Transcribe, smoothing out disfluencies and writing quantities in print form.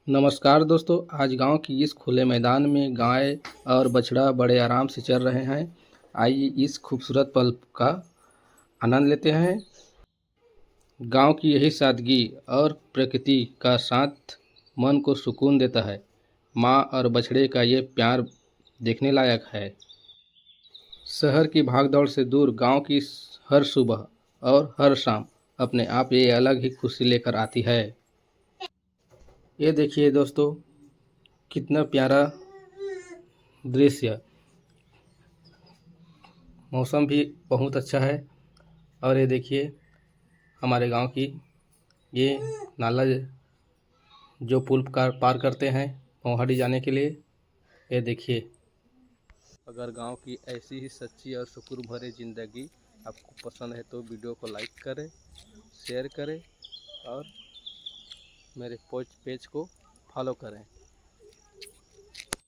नमस्कार दोस्तों, आज गांव की इस खुले मैदान में गाय और बछड़ा बड़े आराम से चर रहे हैं। आइए इस खूबसूरत पल का आनंद लेते हैं। गांव की यही सादगी और प्रकृति का साथ मन को सुकून देता है। माँ और बछड़े का ये प्यार देखने लायक है। शहर की भागदौड़ से दूर गांव की हर सुबह और हर शाम अपने आप ये अलग ही खुशी लेकर आती है। ये देखिए दोस्तों, कितना प्यारा दृश्य। मौसम भी बहुत अच्छा है। और ये देखिए, हमारे गांव की ये नाला जो पुल पार करते हैं पौहाड़ी जाने के लिए। ये देखिए, अगर गांव की ऐसी ही सच्ची और सुकून भरी ज़िंदगी आपको पसंद है तो वीडियो को लाइक करें, शेयर करें और मेरे पेज को फॉलो करें।